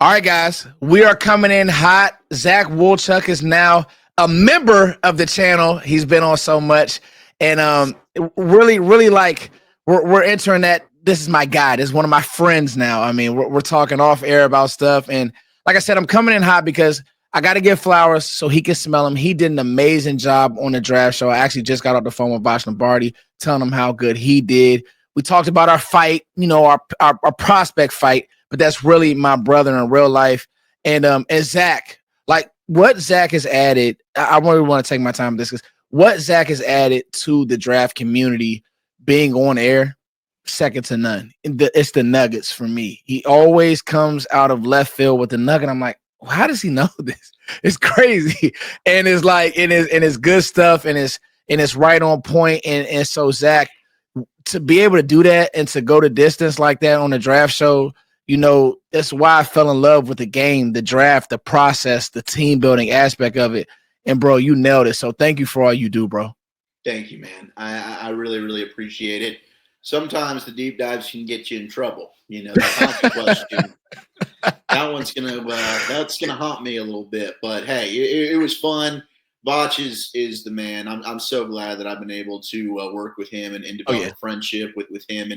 All right, guys, we are coming in hot. Zach Wolchuck is now a member of the channel. He's been on so much, and really like we're entering that. This is my guy. This is one of my friends now. I mean, we're talking off air about stuff, and like I said, I'm coming in hot because I got to give flowers so he can smell them. He did an amazing job on the draft show. I actually just got off the phone with Vash Lombardi, telling him how good he did. We talked about our fight, our prospect fight. But that's really my brother in real life. And Zach, like what Zach has added, I really want to take my time with this because what Zach has added to the draft community being on air, second to none. It's the nuggets for me. He always comes out of left field with the nugget. I'm like, well, how does he know this? It's crazy. And it's like, and it's good stuff and it's right on point. And so Zach, to be able to do that and to go the distance like that on the draft show, that's why I fell in love with the game, the draft, the process, the team building aspect of it. And, bro, you nailed it. So thank you for all you do, bro. Thank you, man. I really, really appreciate it. Sometimes the deep dives can get you in trouble. The hockey question, that's gonna haunt me a little bit. But hey, it was fun. Botch is the man. I'm so glad that I've been able to work with him and develop a friendship with him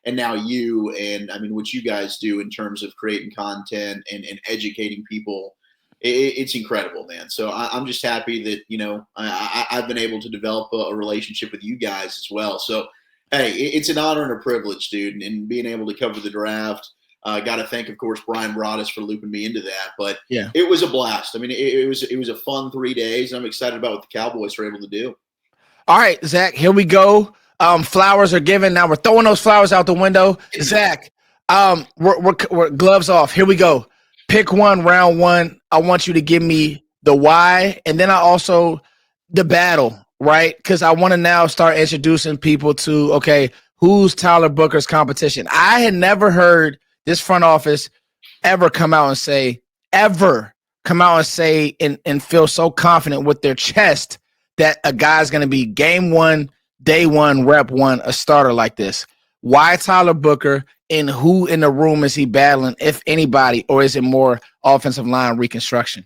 and now you, and I mean, what you guys do in terms of creating content and educating people, it's incredible, man. So I'm just happy that, I've been able to develop a relationship with you guys as well. So, hey, it's an honor and a privilege, dude, and being able to cover the draft. Got to thank, of course, Brian Broaddus for looping me into that. But it was a blast. I mean, it was a fun 3 days. I'm excited about what the Cowboys are able to do. All right, Zach, here we go. Flowers are given. Now we're throwing those flowers out the window. Zach, we're gloves off. Here we go. Pick one, round one. I want you to give me the why, and then the battle, right? Because I want to now start introducing people to, okay, who's Tyler Booker's competition? I had never heard this front office ever come out and say, and feel so confident with their chest that a guy's going to be game one, day one, rep one, a starter like this. Why Tyler Booker, and who in the room is he battling, if anybody, or is it more offensive line reconstruction?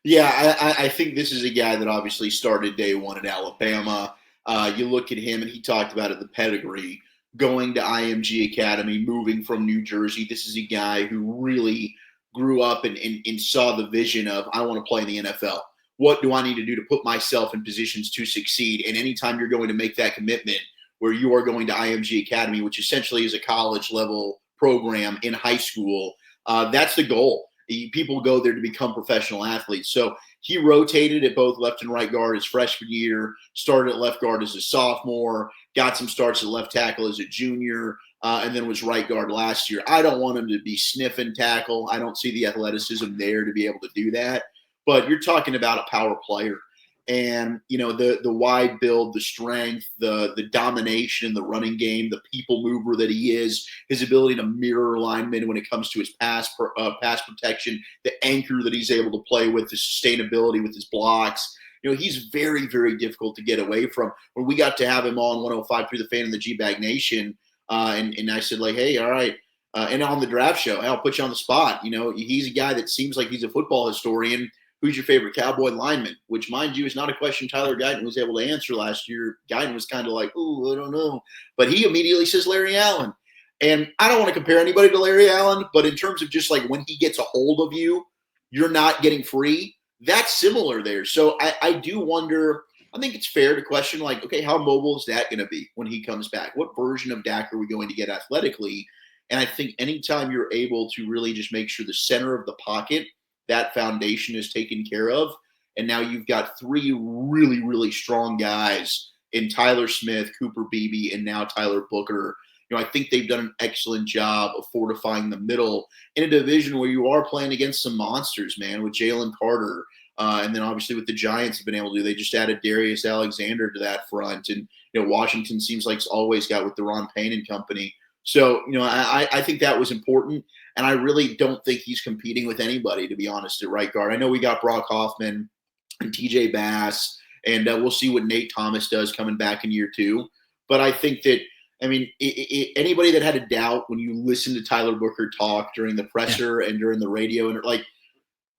Yeah, I think this is a guy that obviously started day one at Alabama. You look at him, and he talked about it, the pedigree, going to IMG Academy, moving from New Jersey. This is a guy who really grew up and saw the vision of, I want to play in the NFL. What do I need to do to put myself in positions to succeed? And anytime you're going to make that commitment where you are going to IMG Academy, which essentially is a college level program in high school, that's the goal. People go there to become professional athletes. So he rotated at both left and right guard his freshman year, started at left guard as a sophomore, got some starts at left tackle as a junior, and then was right guard last year. I don't want him to be sniffing tackle. I don't see the athleticism there to be able to do that. But you're talking about a power player, and the wide build, the strength, the domination, the running game, the people mover that he is, his ability to mirror linemen when it comes to his pass protection, the anchor that he's able to play with, the sustainability with his blocks. He's very, very difficult to get away from. When we got to have him on 105 through the Fan in the G-Bag Nation, and I said, like, hey, all right. And on the draft show, I'll put you on the spot. He's a guy that seems like he's a football historian. Who's your favorite Cowboy lineman? Which, mind you, is not a question Tyler Guyton was able to answer last year. Guyton was kind of like, oh, I don't know. But he immediately says Larry Allen. And I don't want to compare anybody to Larry Allen, but in terms of just like when he gets a hold of you, you're not getting free. That's similar there. So I do wonder, I think it's fair to question, like, okay, how mobile is that going to be when he comes back? What version of Dak are we going to get athletically? And I think anytime you're able to really just make sure the center of the pocket, that foundation is taken care of. And now you've got three really, really strong guys in Tyler Smith, Cooper Beebe, and now Tyler Booker. I think they've done an excellent job of fortifying the middle in a division where you are playing against some monsters, man, with Jalen Carter. And then obviously with the Giants have been able to do, they just added Darius Alexander to that front. And, Washington seems like it's always got with Deron Payne and company. So, I think that was important. And I really don't think he's competing with anybody, to be honest, at right guard. I know we got Brock Hoffman and TJ Bass, and we'll see what Nate Thomas does coming back in year two. But I think that I mean, anybody that had a doubt when you listen to Tyler Booker talk during the presser and during the radio, and like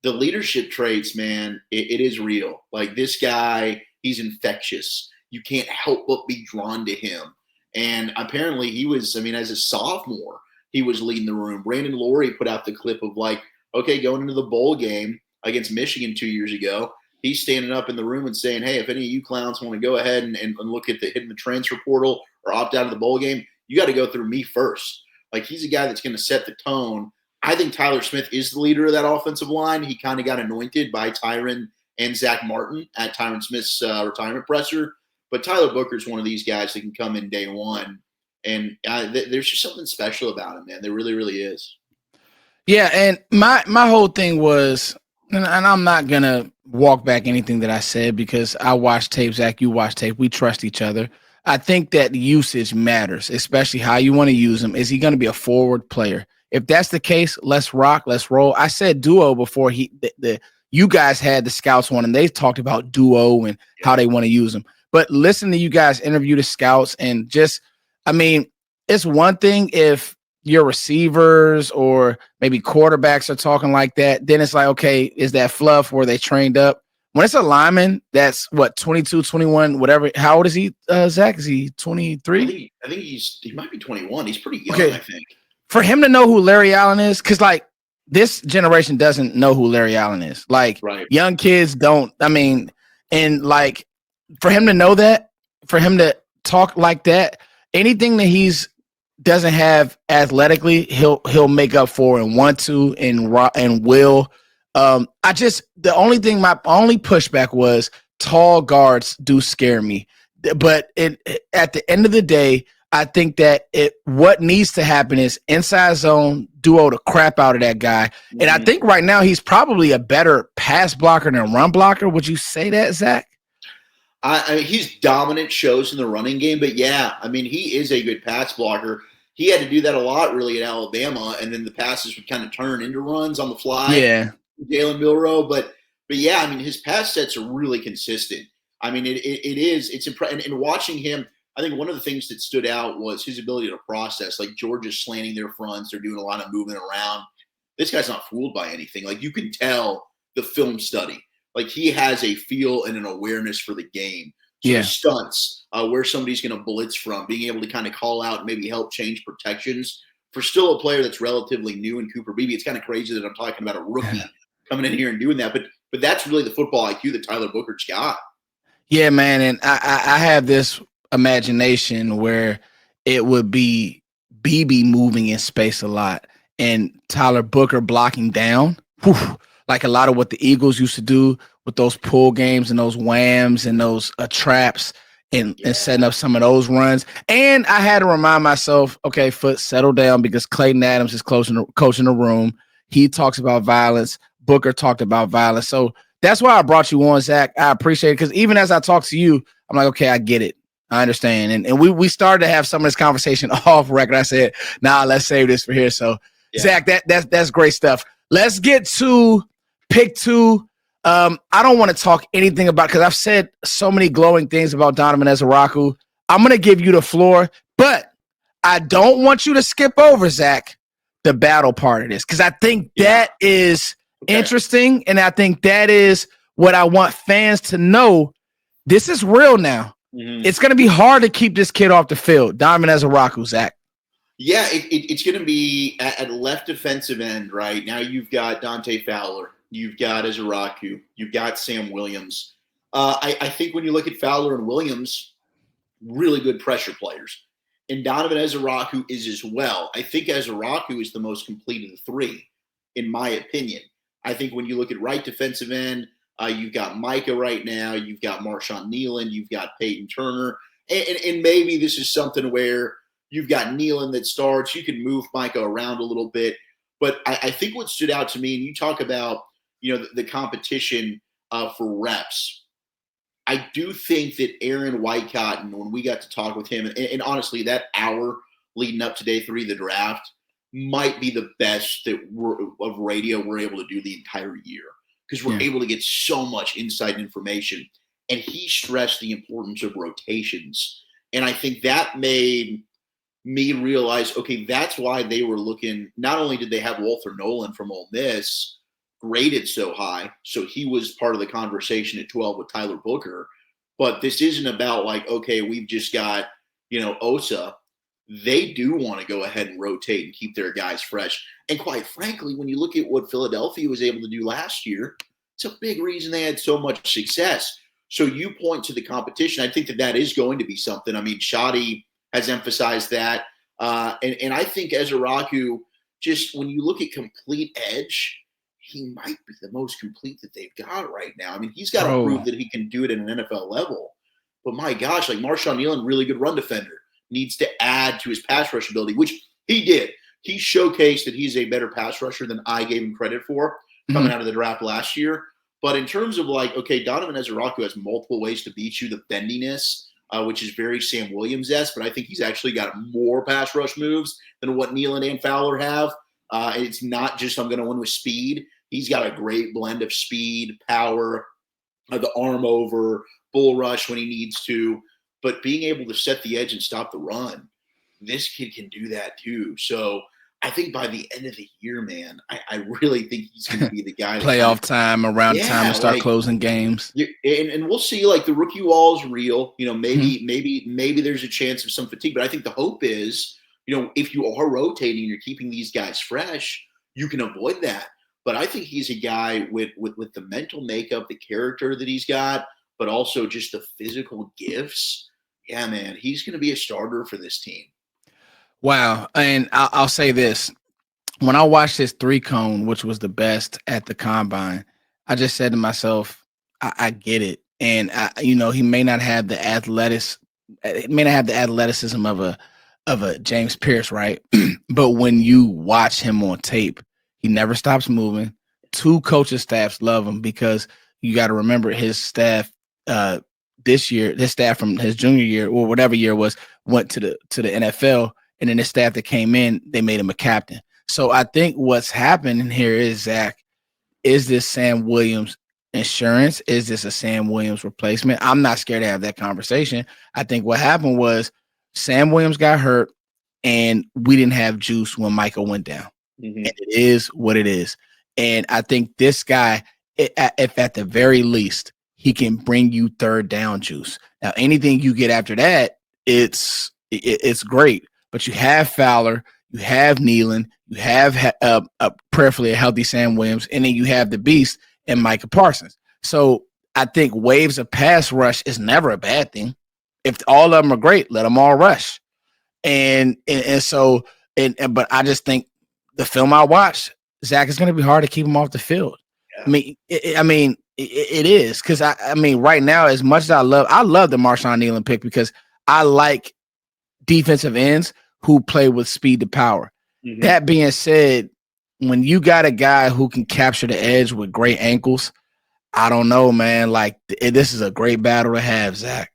the leadership traits, man, it is real. Like this guy, he's infectious. You can't help but be drawn to him. And apparently he was, I mean, as a sophomore, he was leading the room. Brandon Laurie put out the clip of like, okay, going into the bowl game against Michigan 2 years ago, he's standing up in the room and saying, hey, if any of you clowns want to go ahead and look at hitting the transfer portal or opt out of the bowl game, you got to go through me first. Like he's a guy that's going to set the tone. I think Tyler Smith is the leader of that offensive line. He kind of got anointed by Tyron and Zach Martin at Tyron Smith's retirement presser. But Tyler Booker is one of these guys that can come in day one. And there's just something special about him, man. There really, really is. Yeah, and my whole thing was, and I'm not going to walk back anything that I said because I watched tape, Zach, you watch tape. We trust each other. I think that usage matters, especially how you want to use him. Is he going to be a forward player? If that's the case, let's rock, let's roll. I said duo before you guys had the scouts on, and they talked about duo and how they want to use them. But listen to you guys interview the scouts and just, I mean, it's one thing if your receivers or maybe quarterbacks are talking like that. Then it's like, okay, is that fluff where they trained up? When it's a lineman, that's what, 22, 21, whatever. How old is he, Zach? Is he 23? I think he might be 21. He's pretty young, okay. I think. For him to know who Larry Allen is, because like this generation doesn't know who Larry Allen is. Like young kids don't. I mean, and like for him to know that, for him to talk like that, anything that he's doesn't have athletically, he'll make up for and want to and will. The only thing, my only pushback was tall guards do scare me, but at the end of the day, I think that what needs to happen is inside zone duo the crap out of that guy. Mm-hmm. And I think right now he's probably a better pass blocker than run blocker. Would you say that, Zach? I mean, he's dominant shows in the running game, but yeah, I mean, he is a good pass blocker. He had to do that a lot really at Alabama, and then the passes would kind of turn into runs on the fly. Yeah. Jalen Milroe, but yeah, I mean, his pass sets are really consistent. I mean, it's impressive. And watching him, I think one of the things that stood out was his ability to process. Like Georgia's slanting their fronts, they're doing a lot of movement around. This guy's not fooled by anything. Like you can tell the film study. Like he has a feel and an awareness for the game. So the stunts, where somebody's going to blitz from, being able to kind of call out and maybe help change protections. For still a player that's relatively new in Cooper Beebe, it's kind of crazy that I'm talking about a rookie coming in here and doing that. But that's really the football IQ that Tyler Booker's got. Yeah, man. And I have this imagination where it would be Beebe moving in space a lot and Tyler Booker blocking down. Whew, like a lot of what the Eagles used to do with those pull games and those whams and those traps and setting up some of those runs. And I had to remind myself, okay, Foot, settle down because Clayton Adams is coaching the room. He talks about violence. Booker talked about violence. So that's why I brought you on, Zach. I appreciate it because even as I talk to you, I'm like, okay, I get it. I understand. And we started to have some of this conversation off record. I said, nah, let's save this for here. So, Zach, that's great stuff. Let's get to pick two. I don't want to talk anything about because I've said so many glowing things about Donovan Ezukanma. I'm going to give you the floor, but I don't want you to skip over, Zach, the battle part of this because I think that is interesting, and I think that is what I want fans to know. This is real now. Mm-hmm. It's going to be hard to keep this kid off the field. Donovan Ezukanma, Zach. Yeah, it's going to be at left defensive end right now. You've got Dante Fowler. You've got Ezukanma. You've got Sam Williams. I think when you look at Fowler and Williams, really good pressure players. And Donovan Ezukanma is as well. I think Ezukanma is the most complete of the three, in my opinion. I think when you look at right defensive end, you've got Micah right now. You've got Marshawn Nealon. You've got Peyton Turner. And maybe this is something where you've got Nealon that starts. You can move Micah around a little bit. But I think what stood out to me, and you talk about, the competition for reps. I do think that Aaron Whitecotton, when we got to talk with him, and honestly, that hour leading up to day 3 of the draft might be the best of radio we're able to do the entire year because we're able to get so much inside information. And he stressed the importance of rotations. And I think that made me realize, okay, that's why they were looking. Not only did they have Walter Nolan from Ole Miss graded so high, so he was part of the conversation at 12 with Tyler Booker, but this isn't about like, okay, we've just got, Osa. They do want to go ahead and rotate and keep their guys fresh. And quite frankly, when you look at what Philadelphia was able to do last year, it's a big reason they had so much success. So you point to the competition. I think that is going to be something. I mean, Shadi has emphasized that. And I think Ezeraku, just when you look at complete edge, he might be the most complete that they've got right now. I mean, he's got to prove that he can do it at an NFL level. But my gosh, like Marshawn Nealon, really good run defender, needs to add to his pass rush ability, which he did. He showcased that he's a better pass rusher than I gave him credit for coming out of the draft last year. But in terms of like, okay, Donovan Ezeraku has multiple ways to beat you, the bendiness, which is very Sam Williams-esque, but I think he's actually got more pass rush moves than what Nealon and Fowler have. It's not just I'm going to win with speed. He's got a great blend of speed, power, the arm over, bull rush when he needs to. But being able to set the edge and stop the run, this kid can do that too. So I think by the end of the year, man, I really think he's going to be the guy. Playoff time, around time to start closing games. And we'll see, like the rookie wall is real. Maybe there's a chance of some fatigue. But I think the hope is, if you are rotating, you're keeping these guys fresh, you can avoid that. But I think he's a guy with the mental makeup, the character that he's got, but also just the physical gifts. Yeah, man, he's going to be a starter for this team. Wow. And I'll say this. When I watched his 3-cone, which was the best at the combine, I just said to myself, I get it. And, he may not have the athleticism of a James Pierce, right? But when you watch him on tape, he never stops moving. 2 coaching staffs love him because you got to remember his staff this year, his staff from his junior year or whatever year was, went to the NFL, and then the staff that came in, they made him a captain. So I think what's happening here is, Zach, is this Sam Williams insurance? Is this a Sam Williams replacement? I'm not scared to have that conversation. I think what happened was Sam Williams got hurt, and we didn't have juice when Michael went down. Mm-hmm. And it is what it is. And I think this guy, if at the very least, he can bring you third down juice. Now, anything you get after that, it's great. But you have Fowler, you have Nealon, you have prayerfully a healthy Sam Williams, and then you have the beast and Micah Parsons. So I think waves of pass rush is never a bad thing. If all of them are great, let them all rush. But I just think the film I watched, Zach, is going to be hard to keep him off the field. Yeah. I mean, it is because right now, as much as I love the Marshawn Nealon pick because I like defensive ends who play with speed to power. Mm-hmm. That being said, when you got a guy who can capture the edge with great ankles, I don't know, man. Like this is a great battle to have, Zach.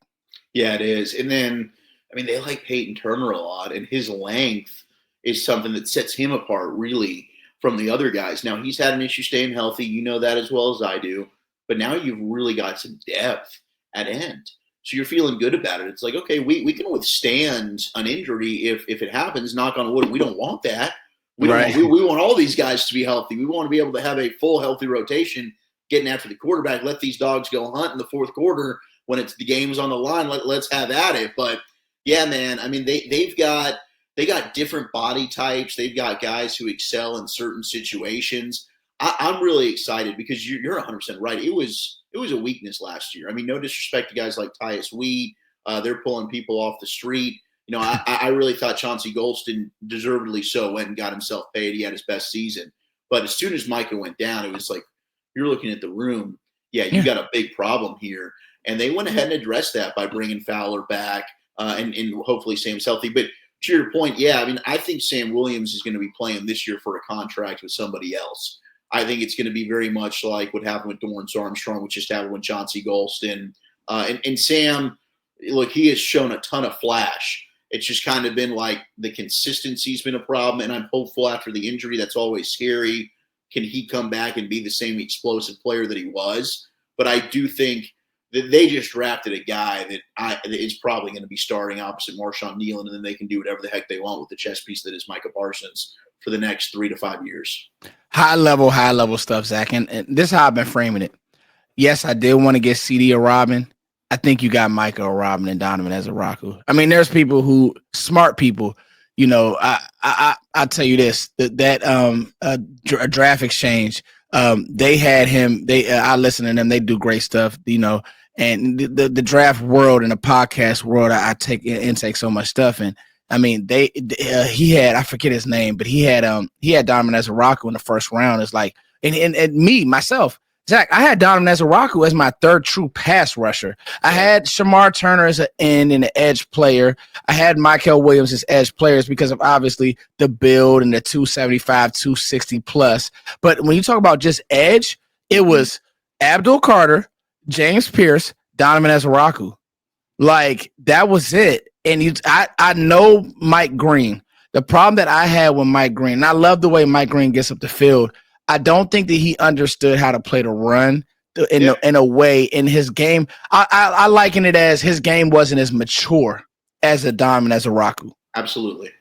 Yeah, it is. And then, they like Peyton Turner a lot, and his length is something that sets him apart really from the other guys. Now, he's had an issue staying healthy. You know that as well as I do. But now you've really got some depth at end. So you're feeling good about it. It's like, okay, we can withstand an injury if it happens, knock on wood. We don't want that. We want all these guys to be healthy. We want to be able to have a full healthy rotation, getting after the quarterback, let these dogs go hunt in the fourth quarter when it's the game's on the line. Let's have at it. But yeah, man, they got different body types. They've got guys who excel in certain situations. I'm really excited because you're 100% right. It was a weakness last year. No disrespect to guys like Tyus Wheat. They're pulling people off the street. I really thought Chauncey Golston, deservedly so, went and got himself paid. He had his best season. But as soon as Micah went down, it was like, you're looking at the room. Yeah, you got a big problem here. And they went ahead and addressed that by bringing Fowler back and hopefully Sam's healthy. But to your point, yeah, I think Sam Williams is going to be playing this year for a contract with somebody else. I think it's going to be very much like what happened with Dorrance Armstrong, which just happened with Chauncey Golston. And Sam, look, he has shown a ton of flash. It's just kind of been like the consistency's been a problem, and I'm hopeful after the injury. That's always scary. Can he come back and be the same explosive player that he was? But I do think they just drafted a guy that is probably going to be starting opposite Marshawn Nealon, and then they can do whatever the heck they want with the chess piece that is Micah Parsons for the next 3 to 5 years. High level stuff, Zach. And this is how I've been framing it. Yes, I did want to get CD or Robin. I think you got Micah or Robin and Donovan Ezukanma. I mean, there's people smart people, I'll tell you this, that draft exchange, they had him, I listen to them, they do great stuff, and the draft world and the podcast world, I take intake so much stuff. And I mean, he had, I forget his name, but he had Donovan Ezukanma in the first round. It's like, and me, myself, Zach, I had Donovan Ezukanma as my third true pass rusher. I had Shamar Turner as an end and an edge player. I had Michael Williams as edge players because of obviously the build and the 275, 260 plus. But when you talk about just edge, it was Abdul Carter, James Pierce, Donovan Ezukanma. Like, that was it. And I know Mike Green. The problem that I had with Mike Green, and I love the way Mike Green gets up the field, I don't think that he understood how to play the run in a way in his game. I liken it as his game wasn't as mature as a Donovan Ezukanma. Absolutely.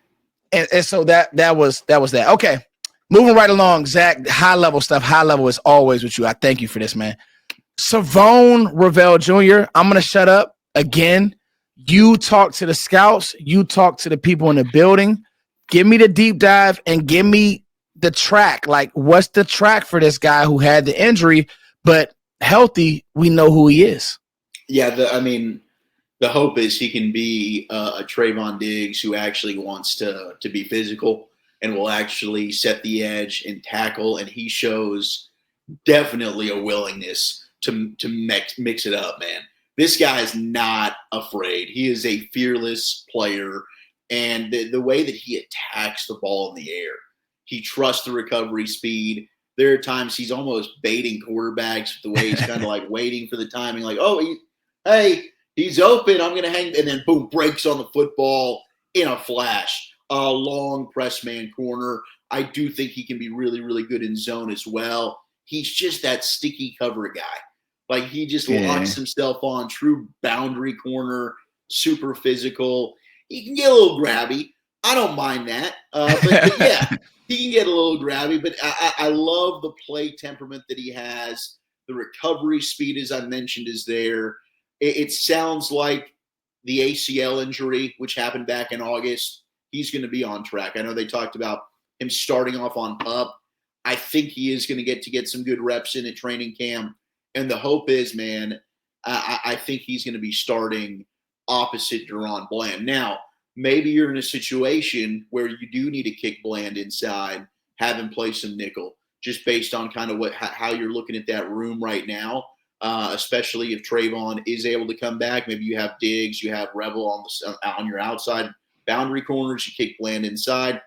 And so that was that. Okay, moving right along, Zach. High level stuff. High level is always with you. I thank you for this, man. Savone Ravel Jr. I'm gonna shut up again. You talk to the scouts. You talk to the people in the building. Give me the deep dive and give me the track. Like, what's the track for this guy who had the injury but healthy? We know who he is. Yeah, the hope is he can be a Trayvon Diggs who actually wants to be physical and will actually set the edge and tackle, and he shows definitely a willingness to mix it up, man. This guy is not afraid. He is a fearless player, and the way that he attacks the ball in the air, he trusts the recovery speed. There are times he's almost baiting quarterbacks the way he's kind of like waiting for the timing, like, he's open, I'm going to hang, and then boom, breaks on the football in a flash. A long press man corner. I do think he can be really, really good in zone as well. He's just that sticky cover guy. Like, he just locks himself on, true boundary corner, super physical. He can get a little grabby. I don't mind that. But yeah, he can get a little grabby. But I love the play temperament that he has. The recovery speed, as I mentioned, is there. It sounds like the ACL injury, which happened back in August, he's going to be on track. I know they talked about him starting off on PUP. I think he is going to get some good reps in at training camp. And the hope is, man, I think he's going to be starting opposite Deron Bland. Now, maybe you're in a situation where you do need to kick Bland inside, have him play some nickel, just based on kind of how you're looking at that room right now, especially if Trayvon is able to come back. Maybe you have Diggs, you have Revel on your outside boundary corners, you kick Bland inside.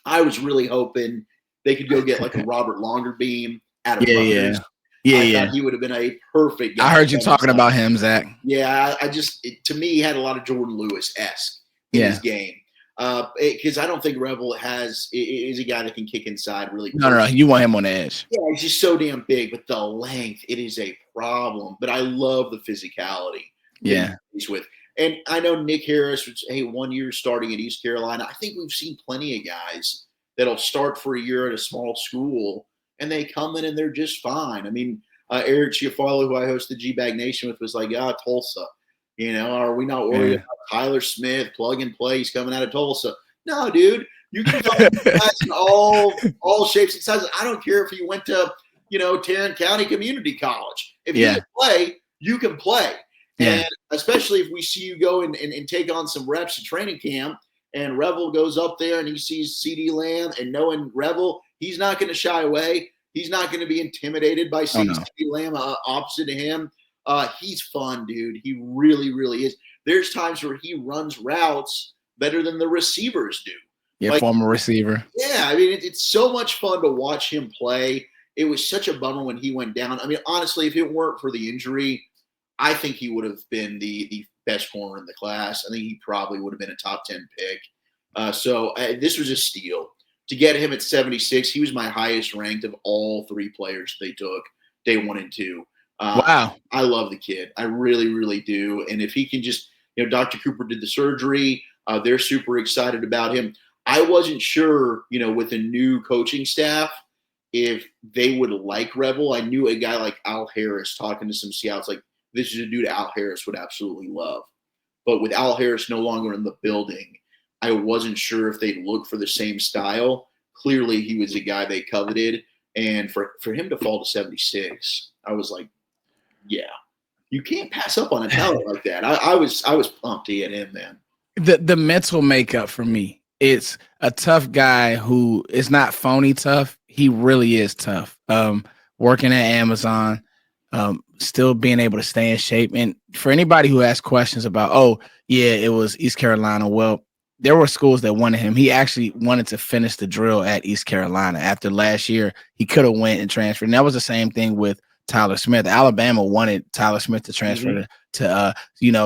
I was really hoping they could go get like a Robert Longerbeam out of Rutgers. I thought he would have been a perfect guy. I heard you talking about him, Zach. Yeah, to me, he had a lot of Jordan Lewis-esque in his game. Because I don't think Revel is a guy that can kick inside really quick. No. You want him on the edge. Yeah, he's just so damn big, but the length, it is a problem. But I love the physicality. Yeah. He's with. And I know Nick Harris, 1 year starting at East Carolina. I think we've seen plenty of guys that'll start for a year at a small school, and they come in and they're just fine. I mean, Eric Chiafalo, who I hosted G-Bag Nation with, was like, Tulsa. Are we not worried about Tyler Smith, plug and play? He's coming out of Tulsa. No, dude. You can find guys in all shapes and sizes. I don't care if you went to, Tarrant County Community College. If you can play, you can play. Yeah. And especially if we see you go and take on some reps at training camp, and Revel goes up there and he sees CD Lamb, and knowing Revel, he's not going to shy away. He's not going to be intimidated by seeing CD Lamb opposite to him. He's fun, dude. He really, really is. There's times where he runs routes better than the receivers do. Yeah, former receiver. Yeah, I mean, it's so much fun to watch him play. It was such a bummer when he went down. I mean, honestly, if it weren't for the injury, I think he would have been the best corner in the class. I think he probably would have been a top 10 pick. So this was a steal. To get him at 76, he was my highest ranked of all three players they took day 1 and 2. Wow. I love the kid. I really, really do. And if he can just, Dr. Cooper did the surgery. They're super excited about him. I wasn't sure, with a new coaching staff, if they would like Rebel. I knew a guy like Al Harris talking to some scouts, like this is a dude Al Harris would absolutely love. But with Al Harris no longer in the building, I wasn't sure if they'd look for the same style. Clearly, he was a guy they coveted. And for him to fall to 76, I was like, yeah, you can't pass up on a talent like that. I was pumped to get him, man. The mental makeup for me, it's a tough guy who is not phony tough. He really is tough. Working at Amazon, still being able to stay in shape. And for anybody who asks questions about, oh, yeah, it was East Carolina. Well, there were schools that wanted him. He actually wanted to finish the drill at East Carolina. After last year, he could have went and transferred. And that was the same thing with Tyler Smith. Alabama wanted Tyler Smith to transfer to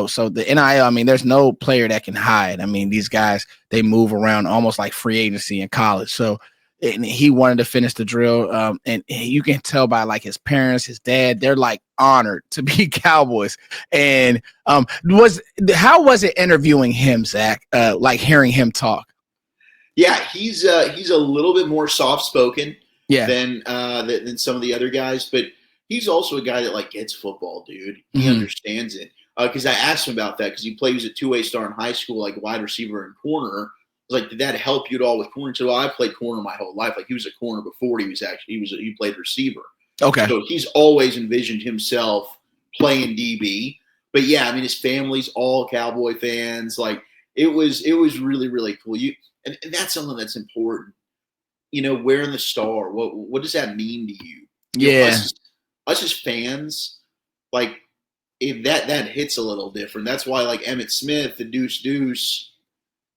so the NIL, I mean, there's no player that can hide. I mean, these guys, they move around almost like free agency in college. So and he wanted to finish the drill. And you can tell by like his parents, his dad, they're like honored to be Cowboys. And how was it interviewing him, Zach? Like hearing him talk? Yeah, he's a little bit more soft spoken than some of the other guys, but he's also a guy that like gets football, dude. He understands it. Because I asked him about that because he was a two-way star in high school, like wide receiver and corner. I was like, did that help you at all with corner? He said, well, I played corner my whole life. Like he was a corner before he played receiver. Okay. So he's always envisioned himself playing DB. But yeah, I mean, his family's all Cowboy fans. Like it was really, really cool. And that's something that's important. Wearing the star. What does that mean to you? Us as fans, like if that hits a little different. That's why like Emmitt Smith, the Deuce,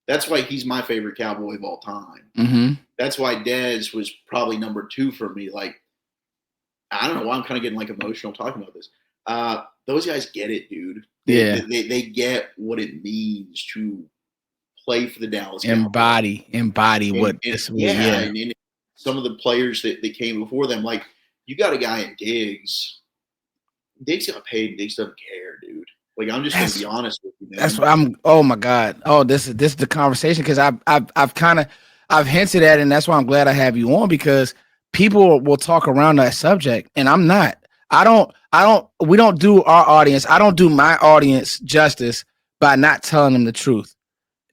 that's why he's my favorite Cowboy of all time. Mm-hmm. That's why Dez was probably number 2 for me. Like, I don't know why I'm kind of getting like emotional talking about this. Those guys get it, dude. They get what it means to play for the Dallas Cowboys. Embody what this was. And some of the players that came before them, like you got a guy in Diggs. Diggs got paid and Diggs doesn't care, dude. Like I'm just gonna be honest with you, man. That's what I'm. Oh my God. Oh, this is the conversation because I've hinted at it, and that's why I'm glad I have you on because people will talk around that subject, and I'm not. We don't do our audience. I don't do my audience justice by not telling them the truth.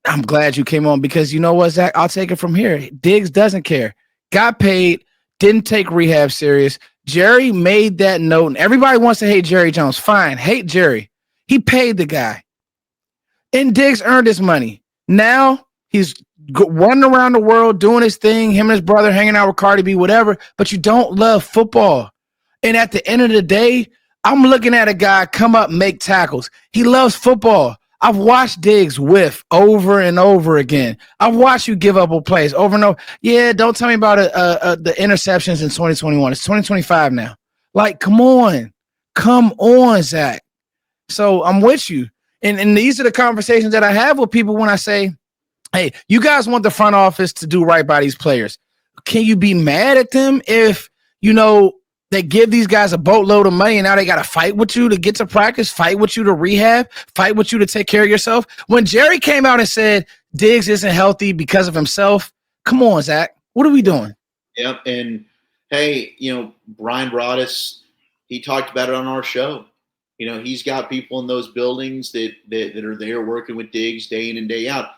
I'm glad you came on because you know what, Zach? I'll take it from here. Diggs doesn't care. Got paid. Didn't take rehab serious. Jerry made that note, and everybody wants to hate Jerry Jones. Fine, hate Jerry. He paid the guy. And Diggs earned his money. Now he's running around the world doing his thing, him and his brother hanging out with Cardi B, whatever, but you don't love football. And at the end of the day, I'm looking at a guy come up, make tackles. He loves football. I've watched Diggs whiff over and over again. I've watched you give up on plays over and over. Yeah, don't tell me about the interceptions in 2021. It's 2025 now. Like, come on. Come on, Zach. So I'm with you. And these are the conversations that I have with people when I say, hey, you guys want the front office to do right by these players. Can you be mad at them if, they give these guys a boatload of money and now they got to fight with you to get to practice, fight with you to rehab, fight with you to take care of yourself? When Jerry came out and said Diggs isn't healthy because of himself, come on, Zach. What are we doing? Yep. And, hey, Brian Broaddus, he talked about it on our show. He's got people in those buildings that are there working with Diggs day in and day out.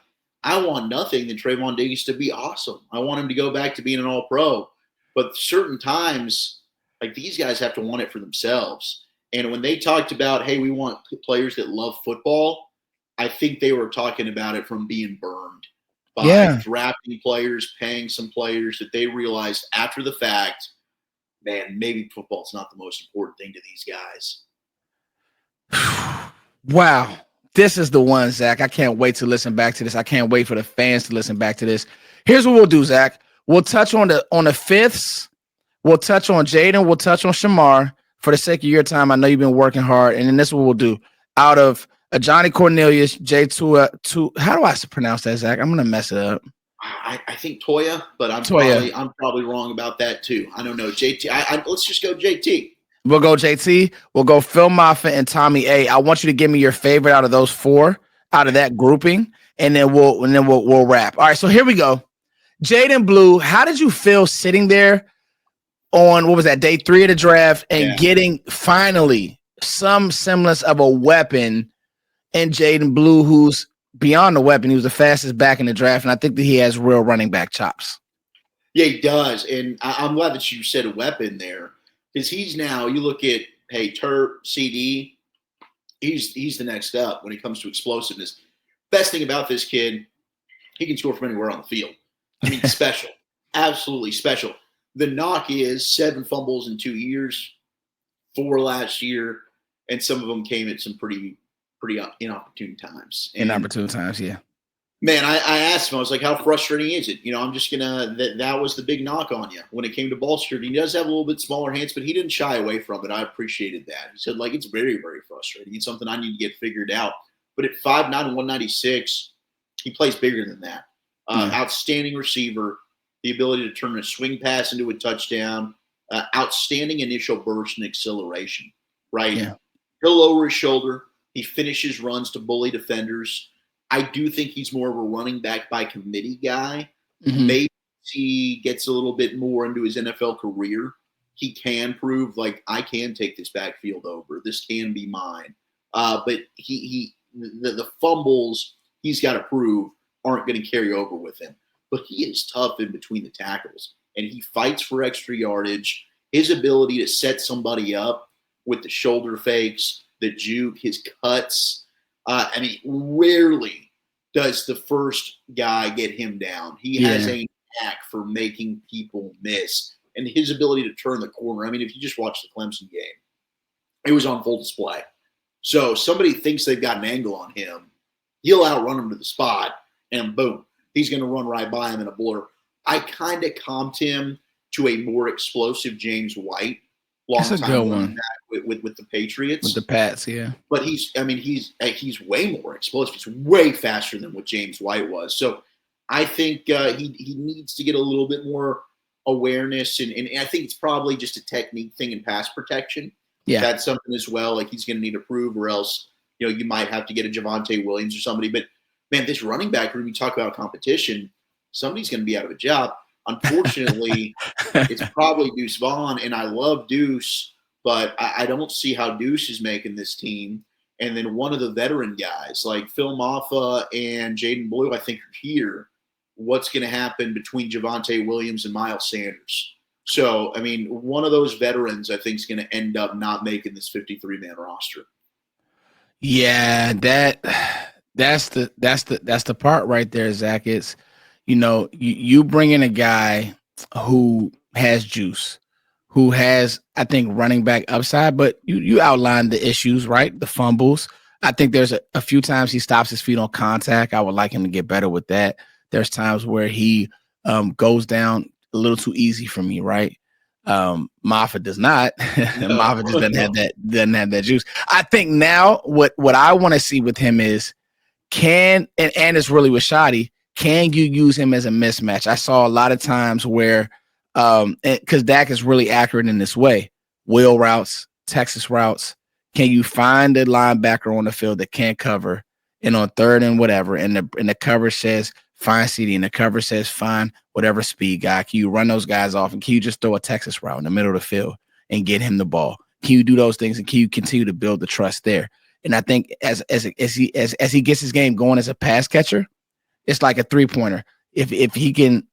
I want nothing than Trayvon Diggs to be awesome. I want him to go back to being an all-pro. But certain times, like these guys have to want it for themselves. And when they talked about, hey, we want players that love football, I think they were talking about it from being burned by drafting players, paying some players that they realized after the fact, man, maybe football's not the most important thing to these guys. Wow. This is the one, Zach. I can't wait to listen back to this. I can't wait for the fans to listen back to this. Here's what we'll do, Zach. We'll touch on the fifths. We'll touch on Jaden. We'll touch on Shamar. For the sake of your time, I know you've been working hard. And then this is what we'll do. Out of Johnny Cornelius, J2, how do I pronounce that, Zach? I'm going to mess it up. I think Toya, but I'm probably wrong about that too. I don't know. JT. Let's just go JT. We'll go JT. We'll go Phil Moffitt and Tommy A. I want you to give me your favorite out of those four, out of that grouping, and then we'll wrap. All right, so here we go. Jaden Blue, how did you feel sitting there on what was that day 3 of the draft and getting finally some semblance of a weapon in Jaden Blue, who's beyond the weapon? He was the fastest back in the draft, and I think that he has real running back chops. Yeah, he does, and I'm glad that you said a weapon there. Because he's now, you look at, hey, Turp, CD, he's the next up when it comes to explosiveness. Best thing about this kid, he can score from anywhere on the field. I mean, special. Absolutely special. The knock is 7 fumbles in 2 years, 4 last year, and some of them came at some pretty inopportune times. Inopportune times, yeah. Man, I asked him, I was like, how frustrating is it? I'm just going to – that was the big knock on you when it came to ball security. He does have a little bit smaller hands, but he didn't shy away from it. I appreciated that. He said, it's very, very frustrating. It's something I need to get figured out. But at 5'9" and 196, he plays bigger than that. Outstanding receiver, the ability to turn a swing pass into a touchdown, outstanding initial burst and acceleration, right? Yeah. He'll lower his shoulder. He finishes runs to bully defenders. I do think he's more of a running back by committee guy. Mm-hmm. Maybe he gets a little bit more into his NFL career. He can prove, I can take this backfield over. This can be mine. But the fumbles he's got to prove aren't going to carry over with him. But he is tough in between the tackles, and he fights for extra yardage. His ability to set somebody up with the shoulder fakes, the juke, his cuts. Rarely does the first guy get him down. He has a knack for making people miss. And his ability to turn the corner. If you just watch the Clemson game, it was on full display. So somebody thinks they've got an angle on him, he'll outrun him to the spot, and boom, he's going to run right by him in a blur. I kind of comped him to a more explosive James White. That's a good one. With the Patriots. With the Pats, yeah. But he's way more explosive. He's way faster than what James White was. So I think he needs to get a little bit more awareness. And I think it's probably just a technique thing in pass protection. Yeah. That's something as well. He's going to need to prove, or else, you might have to get a Javonte Williams or somebody. But, man, this running back room, you talk about competition, somebody's going to be out of a job. Unfortunately, it's probably Deuce Vaughn, and I love Deuce, but I don't see how Deuce is making this team. And then one of the veteran guys, like Phil Moffa and Jaden Blue, I think are here. What's going to happen between Javonte Williams and Miles Sanders? So, one of those veterans, I think, is going to end up not making this 53-man roster. Yeah, that's the part right there, Zach. It's you bring in a guy who has juice, who has, I think, running back upside, but you outlined the issues, right? The fumbles. I think there's a few times he stops his feet on contact. I would like him to get better with that. There's times where he goes down a little too easy for me, right? Moffitt does not. No, Moffitt just doesn't have that juice. I think now what I want to see with him is and it's really with Shoddy, can you use him as a mismatch? I saw a lot of times where because Dak is really accurate in this way. Wheel routes, Texas routes. Can you find a linebacker on the field that can't cover, and on third and whatever, and the cover says find CD, and the cover says find whatever speed guy? Can you run those guys off, and can you just throw a Texas route in the middle of the field and get him the ball? Can you do those things, and can you continue to build the trust there? And I think as he gets his game going as a pass catcher, it's like a 3-pointer. If he can,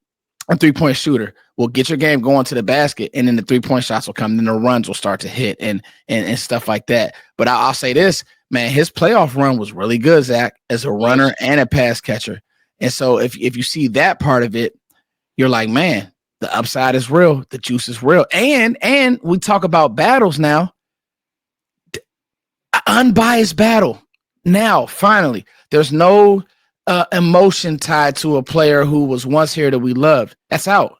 a 3-point shooter will get your game going to the basket, and then the 3-point shots will come, then the runs will start to hit and stuff like that. But I'll say this, man, his playoff run was really good, Zach, as a runner and a pass catcher. And so if you see that part of it, you're like, man, the upside is real, the juice is real. And we talk about battles now. Unbiased battle. Now, finally, there's no emotion tied to a player who was once here that we loved. That's out.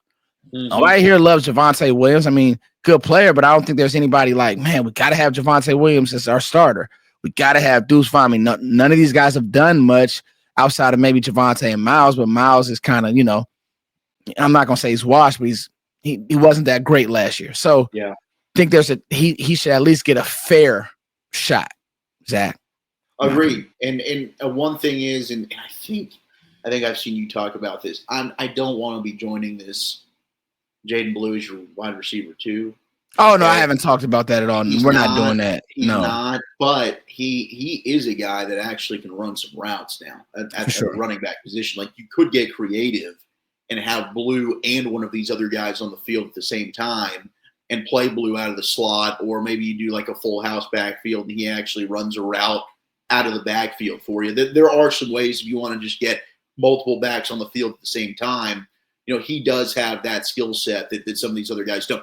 Mm-hmm. Nobody here loves Javonte Williams. Good player, but I don't think there's anybody like, man, we got to have Javonte Williams as our starter. We got to have Deuce Vaughn. None of these guys have done much outside of maybe Javonte and Miles, but Miles is kind of, I'm not going to say he's washed, but he wasn't that great last year. So, yeah. think he should at least get a fair shot, Zach. Agreed. And one thing is, and I think I've seen you talk about this. I don't want to be joining this. Jaden Blue is your wide receiver too. Oh no, I haven't talked about that at all. We're not doing that. He's not, but he is a guy that actually can run some routes now at the running back position. Like, you could get creative and have Blue and one of these other guys on the field at the same time and play Blue out of the slot, or maybe you do like a full house backfield and he actually runs a route out of the backfield for you. There are some ways if you want to just get multiple backs on the field at the same time. He does have that skill set that some of these other guys don't.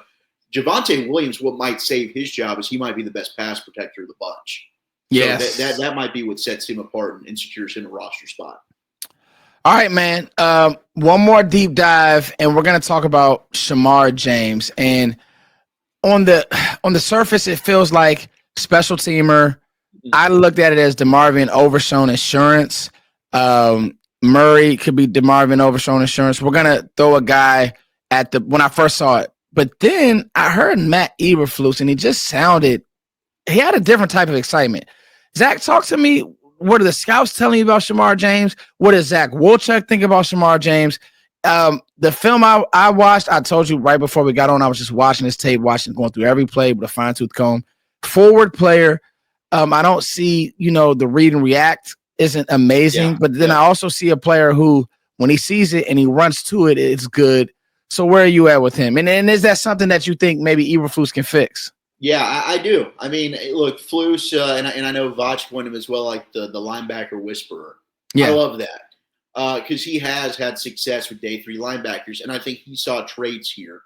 Javonte Williams, what might save his job is he might be the best pass protector of the bunch. Yes. So that might be what sets him apart and secures him a roster spot. All right, man. One more deep dive, and we're going to talk about Shamar James. And on the surface, it feels like special teamer. I looked at it as DeMarvin overshown insurance. Murray could be DeMarvin overshown insurance. We're going to throw a guy when I first saw it. But then I heard Matt Eberflus, and he had a different type of excitement. Zach, talk to me. What are the scouts telling you about Shamar James? What does Zach Wolchuck think about Shamar James? The film I watched, I told you right before we got on, I was just watching this tape, going through every play with a fine-tooth comb. Forward player. I don't see, the read and react isn't amazing, but then I also see a player who, when he sees it and he runs to it, it's good. So where are you at with him? And is that something that you think maybe Eberflus can fix? Yeah, I do. I mean, look, Flus, and I know Vach pointed him as well, like the linebacker whisperer. Yeah. I love that because he has had success with day 3 linebackers, and I think he saw traits here.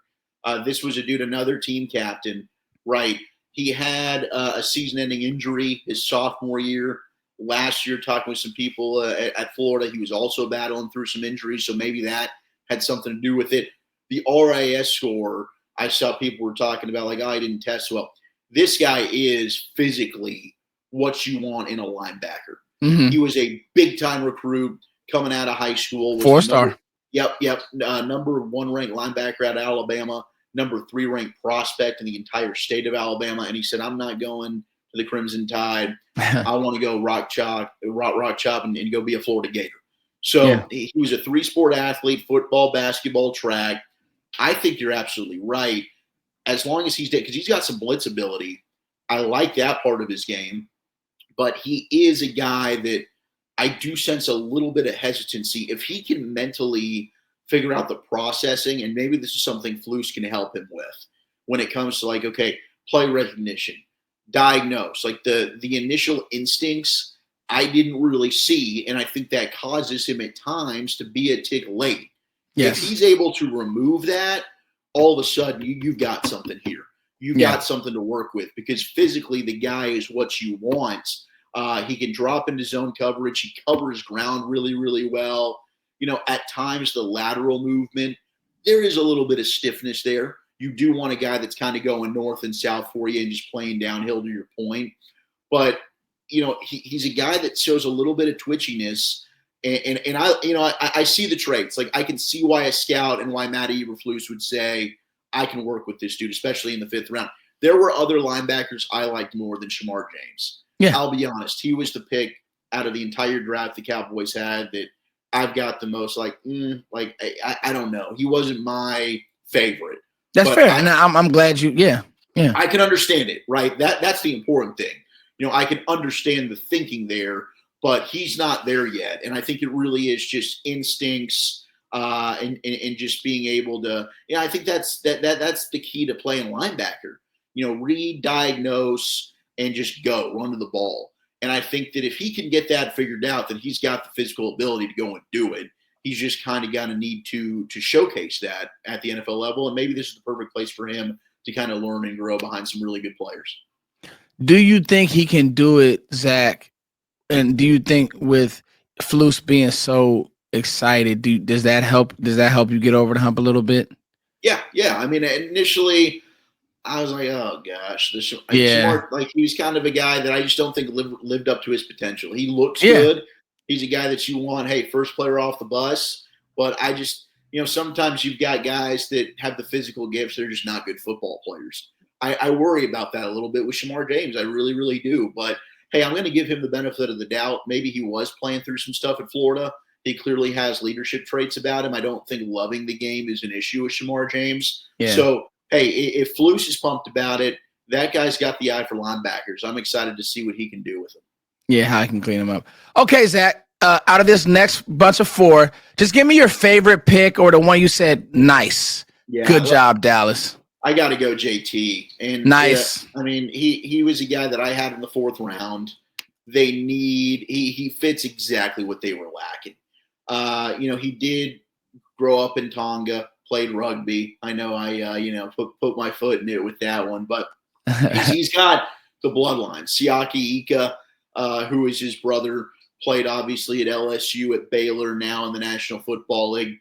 This was a dude, another team captain, right? He had a season-ending injury his sophomore year. Last year, talking with some people at Florida, he was also battling through some injuries, so maybe that had something to do with it. The RAS score, I saw people were talking about, like, I didn't test well. This guy is physically what you want in a linebacker. Mm-hmm. He was a big-time recruit coming out of high school. 4-star. Yep. Number 1 ranked linebacker out of Alabama, number 3 ranked prospect in the entire state of Alabama. And he said, I'm not going to the Crimson Tide. I want to go rock chop and go be a Florida Gator. So he was a 3-sport athlete, football, basketball, track. I think you're absolutely right. As long as because he's got some blitz ability, I like that part of his game. But he is a guy that I do sense a little bit of hesitancy. If he can mentally figure out the processing, and maybe this is something Flus can help him with when it comes to, like, okay, play recognition, diagnose, like the initial instincts I didn't really see, and I think that causes him at times to be a tick late. Yes. If he's able to remove that, all of a sudden you've got something here. You've got something to work with, because physically the guy is what you want. He can drop into zone coverage. He covers ground really, really well. At times the lateral movement, there is a little bit of stiffness there. You do want a guy that's kind of going north and south for you and just playing downhill, to your point. But, he's a guy that shows a little bit of twitchiness. And I see the traits. Like, I can see why a scout and why Matt Eberflus would say, I can work with this dude, especially in the 5th round. There were other linebackers I liked more than Shamar James. Yeah. I'll be honest. He was the pick out of the entire draft the Cowboys had that I've got the most, I don't know. He wasn't my favorite. That's fair. And I'm glad yeah. I can understand it, right? That's the important thing. I can understand the thinking there, but he's not there yet. And I think it really is just instincts and just being able to, I think that's the key to playing linebacker. Read, diagnose, and just go, run to the ball. And I think that if he can get that figured out, then he's got the physical ability to go and do it. He's just kind of got to need to showcase that at the NFL level. And maybe this is the perfect place for him to kind of learn and grow behind some really good players. Do you think he can do it, Zach? And do you think with Flus being so excited, does that help? Does that help you get over the hump a little bit? Yeah. I mean, initially I was like, oh gosh, Shamar, like, he was kind of a guy that I just don't think lived up to his potential. He looks good. He's a guy that you want, hey, first player off the bus. But I just, sometimes you've got guys that have the physical gifts. They're just not good football players. I worry about that a little bit with Shamar James. I really, really do. But hey, I'm going to give him the benefit of the doubt. Maybe he was playing through some stuff in Florida. He clearly has leadership traits about him. I don't think loving the game is an issue with Shamar James. Yeah. So, hey, if Flus is pumped about it, that guy's got the eye for linebackers. I'm excited to see what he can do with him. Yeah, how I can clean him up. Okay, Zach, out of this next bunch of 4, just give me your favorite pick or the one you said, nice. Yeah, good job, Dallas. I got to go JT. And nice. I mean, he was a guy that I had in the 4th round. He fits exactly what they were lacking. He did grow up in Tonga, played rugby. I know I put my foot in it with that one, but he's got the bloodline. Siaki Ika, who is his brother, played obviously at LSU, at Baylor, now in the National Football League.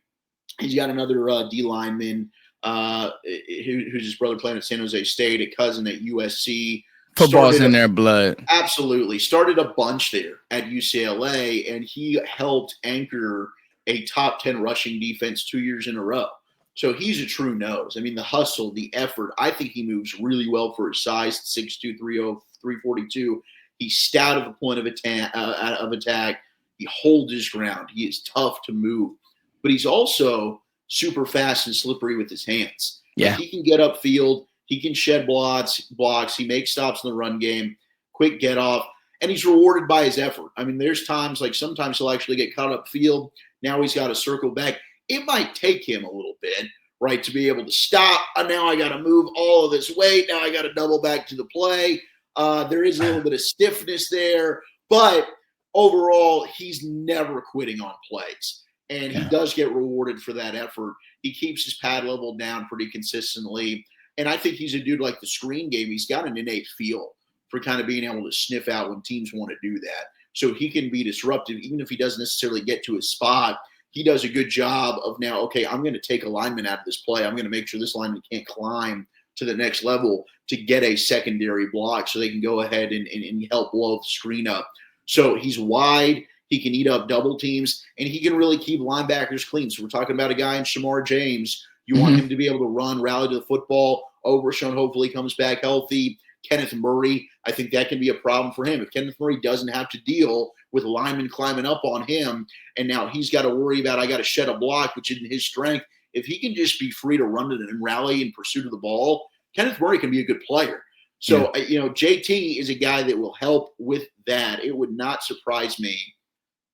He's got another D lineman who's his brother playing at San Jose State, a cousin at USC. Football's in their blood. Absolutely. Started a bunch there at UCLA, and he helped anchor a top 10 rushing defense 2 years in a row. So he's a true nose. I mean, the hustle, the effort. I think he moves really well for his size, 6'2", 340, 342. He's stout at the point of attack. He holds his ground. He is tough to move. But he's also super fast and slippery with his hands. Yeah. Like, he can get upfield. He can shed blocks. He makes stops in the run game, quick get off, and he's rewarded by his effort. I mean, there's times, like sometimes he'll actually get caught upfield. Now he's got to circle back. It might take him a little bit, right, to be able to stop. Now I got to move all of this weight. Now I got to double back to the play. There is a little bit of stiffness there, but overall, he's never quitting on plays. And he does get rewarded for that effort. He keeps his pad level down pretty consistently. And I think he's a dude like the screen game. He's got an innate feel for kind of being able to sniff out when teams want to do that. So he can be disruptive, even if he doesn't necessarily get to his spot. He does a good job of now, okay, I'm going to take a lineman out of this play. I'm going to make sure this lineman can't climb to the next level to get a secondary block so they can go ahead and help blow the screen up. So he's wide. He can eat up double teams, and he can really keep linebackers clean. So we're talking about a guy in Shamar James. You want him to be able to run, rally to the football. Overshown hopefully comes back healthy. Kenneth Murray, I think that can be a problem for him. If Kenneth Murray doesn't have to deal with linemen climbing up on him, and now he's got to worry about, I got to shed a block, which isn't his strength. If he can just be free to run it and rally in pursuit of the ball, Kenneth Murray can be a good player. So, JT is a guy that will help with that. It would not surprise me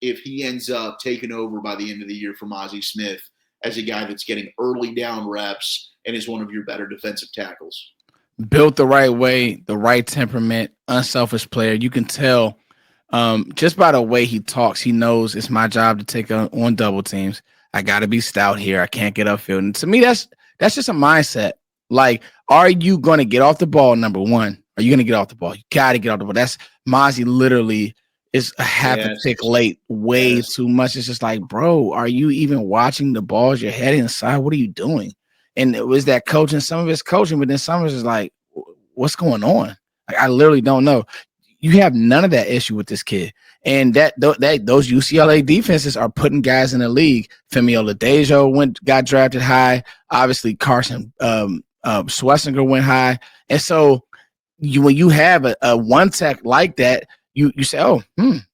if he ends up taking over by the end of the year from Ozzie Smith as a guy that's getting early down reps and is one of your better defensive tackles. Built the right way, the right temperament, unselfish player. You can tell just by the way he talks, he knows it's my job to take on double teams. I got to be stout here. I can't get upfield. And to me, that's just a mindset. Like, are you going to get off the ball? Number one, are you going to get off the ball? You got to get off the ball. That's Mozzie literally is a half a tick late, way too much. It's just like, bro, are you even watching the balls? You're heading inside. What are you doing? And it was that coaching, some of it's coaching, but then some of it's like, what's going on? Like, I literally don't know. You have none of that issue with this kid. And that those UCLA defenses are putting guys in the league. Femi Oladejo got drafted high. Obviously, Carson Schlesinger went high. And so when you have a one tech like that, you say, oh,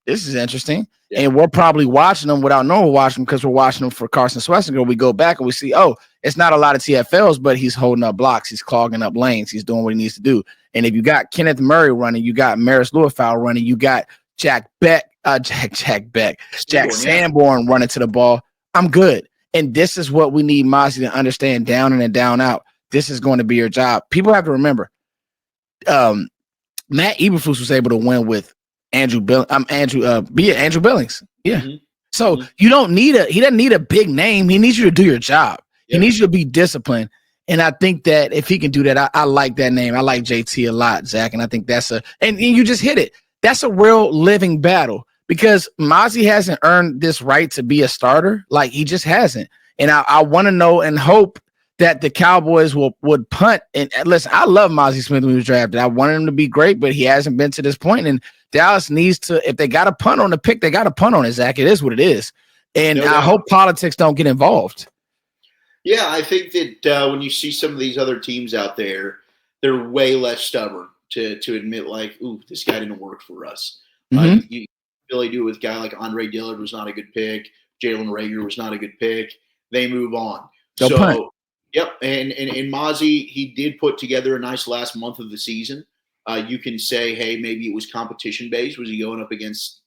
this is interesting. Yeah. And we're probably watching them without knowing we're watching them because we're watching them for Carson Schlesinger. We go back and we see, oh, it's not a lot of TFLs, but he's holding up blocks. He's clogging up lanes. He's doing what he needs to do. And if you got Kenneth Murray running, you got Maris Lewifau running, you got Jack Sanborn running to the ball, I'm good. And this is what we need Mozzie to understand down in and down out. This is going to be your job. People have to remember, Matt Eberflus was able to win with Andrew Billings. Yeah. Mm-hmm. So he doesn't need a big name. He needs you to do your job. Yep. He needs you to be disciplined. And I think that if he can do that, I like that name. I like JT a lot, Zach. And I think and you just hit it. That's a real living battle because Mozzie hasn't earned this right to be a starter. Like, he just hasn't. And I want to know and hope that the Cowboys would punt. And listen, I love Mozzie Smith when he was drafted. I wanted him to be great, but he hasn't been to this point. And Dallas needs to, if they got to punt on the pick, they got to punt on it, Zach. It is what it is. And I hope politics don't get involved. Yeah, I think that when you see some of these other teams out there, they're way less stubborn to admit like, ooh, this guy didn't work for us. Mm-hmm. You really do with a guy like Andre Dillard was not a good pick. Jalen Reagor was not a good pick. They move on. They'll punt. Yep. And Mozzie, he did put together a nice last month of the season. You can say, hey, maybe it was competition based. Was he going up against,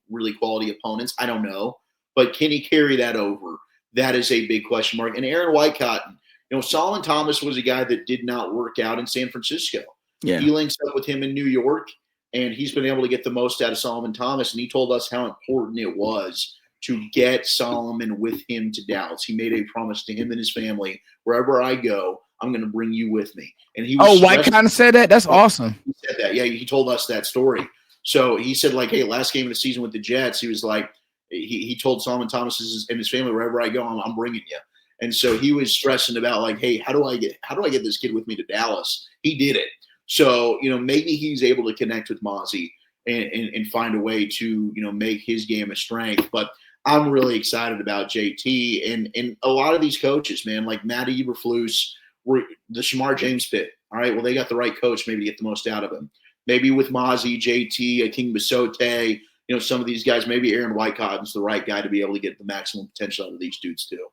really quality opponents? I don't know. But can he carry that over? That is a big question mark. And Aaron Whitecotton, Solomon Thomas was a guy that did not work out in San Francisco. Yeah. He links up with him in New York, and he's been able to get the most out of Solomon Thomas. And he told us how important it was to get Solomon with him to Dallas. He made a promise to him and his family, wherever I go, I'm going to bring you with me. And he was Whitecotton said that? That's awesome. He said that. Yeah, he told us that story. So he said, like, hey, last game of the season with the Jets, he was like, he told Solomon Thomas and his family, wherever I go, I'm bringing you. And so he was stressing about like, hey, how do I get this kid with me to Dallas? He did it. So, maybe he's able to connect with Mozzie and find a way to, make his game a strength. But I'm really excited about JT and a lot of these coaches, man, like Matt Eberflus, the Shamar James pick. All right, well, they got the right coach maybe to get the most out of him. Maybe with Mozzie, JT, King Basote, some of these guys, maybe Aaron Whitecotton's the right guy to be able to get the maximum potential out of these dudes too.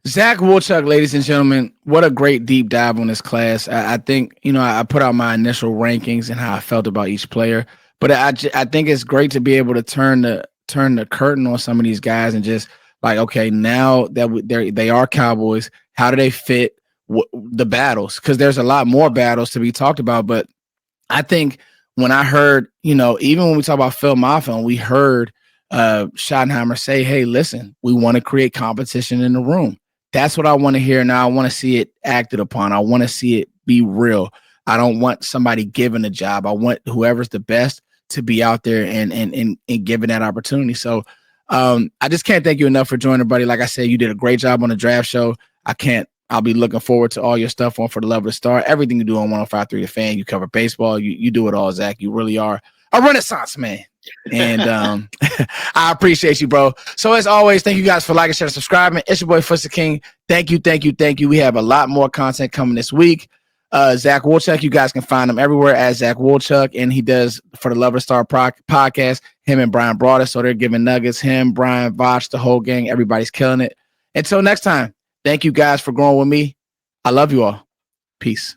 Zach Wolchuck, ladies and gentlemen, what a great deep dive on this class. I think, I put out my initial rankings and how I felt about each player, but I think it's great to be able to turn the curtain on some of these guys and just like, okay, now that they are Cowboys, how do they fit the battles? Because there's a lot more battles to be talked about, but I think when I heard, even when we talk about Phil Mafia, we heard Schottenheimer say, hey, listen, we want to create competition in the room. That's what I want to hear. Now I want to see it acted upon. I want to see it be real. I don't want somebody given a job. I want whoever's the best to be out there and given that opportunity. So I just can't thank you enough for joining, buddy. Like I said, you did a great job on the draft show. I'll be looking forward to all your stuff on For the Love of the Star. Everything you do on 105.3 The Fan. You cover baseball. You do it all, Zach. You really are a Renaissance man. And I appreciate you, bro. So as always, thank you guys for liking, sharing, subscribing. It's your boy Footsie King. Thank you. We have a lot more content coming this week. Zach Wolchuck, you guys can find him everywhere as Zach Wolchuck, and he does For the Love of the Star podcast. Him and Brian Broaddus, so they're giving nuggets. Him, Brian, Voch, the whole gang. Everybody's killing it. Until next time, thank you guys for growing with me. I love you all. Peace.